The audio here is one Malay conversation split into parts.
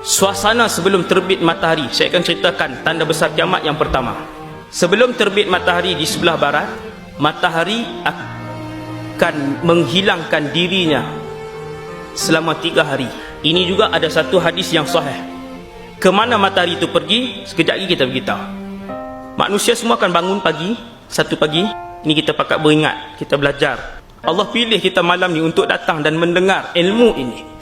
Suasana sebelum terbit matahari, saya akan ceritakan tanda besar kiamat yang pertama. Sebelum terbit matahari di sebelah barat, matahari akan menghilangkan dirinya selama 3 hari. Ini juga ada satu hadis yang sahih. Kemana matahari itu pergi, sekejap lagi kita beritahu. Manusia semua akan bangun pagi, satu pagi. Ini kita pakat beringat, kita belajar. Allah pilih kita malam ni untuk datang dan mendengar ilmu ini.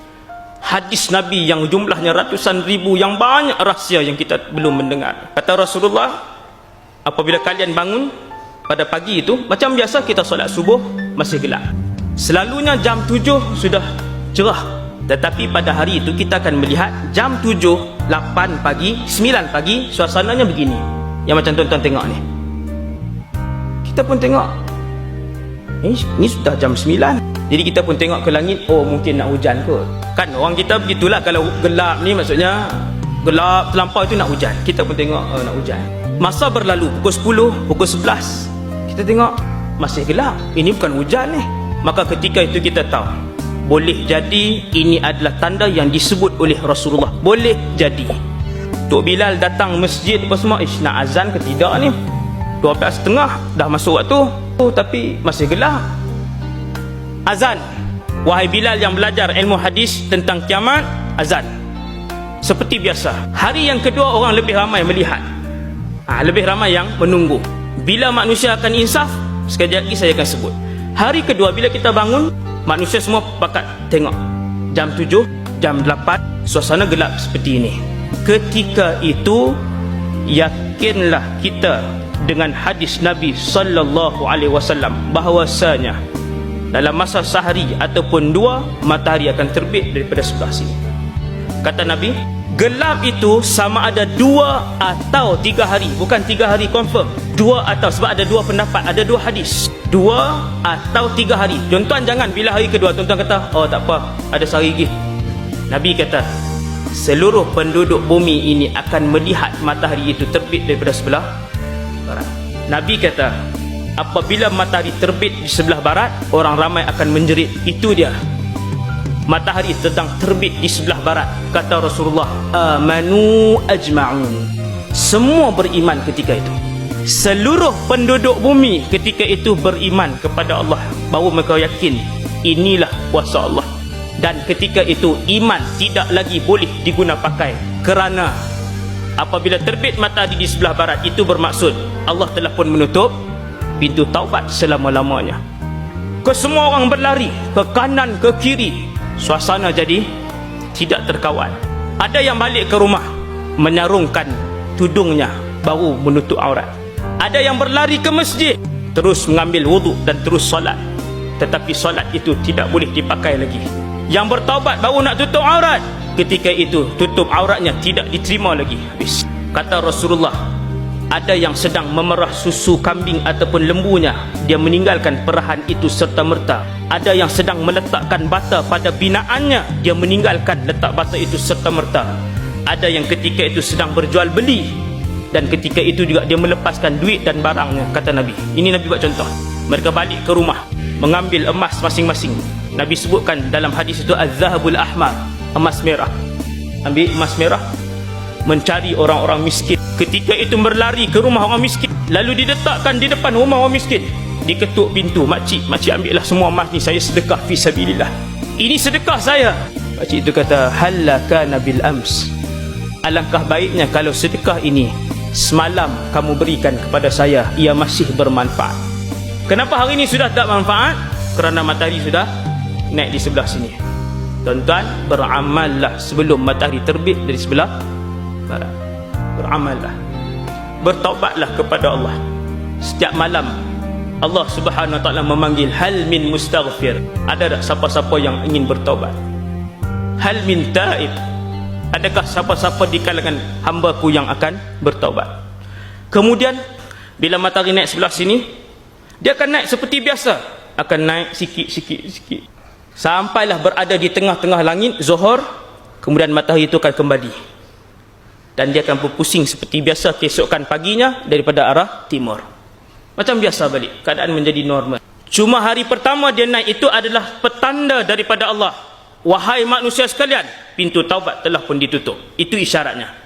Hadis Nabi yang jumlahnya ratusan ribu, yang banyak rahsia yang kita belum mendengar. Kata Rasulullah, apabila kalian bangun pada pagi itu, macam biasa kita solat subuh masih gelap. Selalunya jam 7 sudah cerah. Tetapi pada hari itu kita akan melihat jam 7, 8 pagi, 9 pagi suasananya begini. Yang macam tuan-tuan tengok ni. Kita pun tengok, ini sudah jam 9. Jadi kita pun tengok ke langit, oh mungkin nak hujan kot. Kan orang kita begitulah, kalau gelap ni maksudnya gelap terlampau itu nak hujan. Kita pun tengok nak hujan. Masa berlalu, pukul 10, pukul 11, kita tengok masih gelap, ini bukan hujan ni. Maka ketika itu kita tahu, boleh jadi ini adalah tanda yang disebut oleh Rasulullah. Boleh jadi Tok Bilal datang masjid apa semua, nak azan ke tidak ni, 12.30 dah masuk waktu, tapi masih gelap. Azan, wahai Bilal yang belajar ilmu hadis tentang kiamat, azan. Seperti biasa. Hari yang kedua orang lebih ramai melihat, lebih ramai yang menunggu. Bila manusia akan insaf, sekejap lagi saya akan sebut. Hari kedua bila kita bangun, manusia semua pakat tengok jam 7, jam 8, suasana gelap seperti ini. Ketika itu yakinlah kita dengan hadis Nabi sallallahu alaihi wasallam bahwasanya dalam masa sehari ataupun 2, matahari akan terbit daripada sebelah sini. Kata Nabi, gelap itu sama ada 2 atau 3 hari. Bukan 3 hari confirm, 2 atau, sebab ada 2 pendapat, ada 2 hadis, 2 atau 3 hari. Tuan-tuan jangan bila hari kedua tuan-tuan kata, oh tak apa, ada sehari lagi. Nabi kata, seluruh penduduk bumi ini akan melihat matahari itu terbit daripada sebelah barat. Nabi kata, apabila matahari terbit di sebelah barat, orang ramai akan menjerit. Itu dia, matahari sedang terbit di sebelah barat. Kata Rasulullah, amanu ajma'un, semua beriman ketika itu. Seluruh penduduk bumi ketika itu beriman kepada Allah, bahawa mereka yakin inilah kuasa Allah. Dan ketika itu iman tidak lagi boleh diguna pakai, kerana apabila terbit matahari di sebelah barat, itu bermaksud Allah telah pun menutup pintu taubat selama-lamanya. Kesemua orang berlari ke kanan ke kiri, suasana jadi tidak terkawal. Ada yang balik ke rumah menyarungkan tudungnya baru menutup aurat. Ada yang berlari ke masjid terus mengambil wuduk dan terus solat, tetapi solat itu tidak boleh dipakai lagi. Yang bertaubat baru nak tutup aurat, ketika itu tutup auratnya tidak diterima lagi, habis. Kata Rasulullah, ada yang sedang memerah susu kambing ataupun lembunya, dia meninggalkan perahan itu serta-merta. Ada yang sedang meletakkan bata pada binaannya, dia meninggalkan letak bata itu serta-merta. Ada yang ketika itu sedang berjual beli, dan ketika itu juga dia melepaskan duit dan barangnya. Kata Nabi, ini Nabi buat contoh. Mereka balik ke rumah mengambil emas masing-masing. Nabi sebutkan dalam hadis itu az-zahabul ahmar, emas merah. Ambil emas merah, mencari orang-orang miskin. Ketika itu berlari ke rumah orang miskin, lalu diletakkan di depan rumah orang miskin. Diketuk pintu, makcik ambillah semua emas ni, saya sedekah fi sabilillah. Ini sedekah saya. Makcik itu kata, halla kana bil ams, alangkah baiknya kalau sedekah ini semalam kamu berikan kepada saya, ia masih bermanfaat. Kenapa hari ini sudah tak manfaat? Kerana matahari sudah naik di sebelah sini. Tuan-tuan, beramallah sebelum matahari terbit dari sebelah barat. Beramallah, bertaubatlah kepada Allah. Setiap malam Allah Subhanahu Wa Taala memanggil, hal min mustaghfir, ada tak siapa-siapa yang ingin bertaubat? Hal min taib, adakah siapa-siapa di kalangan hamba-Ku yang akan bertaubat? Kemudian bila matahari naik sebelah sini, dia akan naik seperti biasa, akan naik sikit-sikit sampailah berada di tengah-tengah langit zuhur. Kemudian matahari itu akan kembali dan dia akan berpusing seperti biasa keesokan paginya daripada arah timur. Macam biasa balik, keadaan menjadi normal. Cuma hari pertama dia naik itu adalah petanda daripada Allah wahai manusia sekalian, pintu taubat telah pun ditutup. Itu isyaratnya.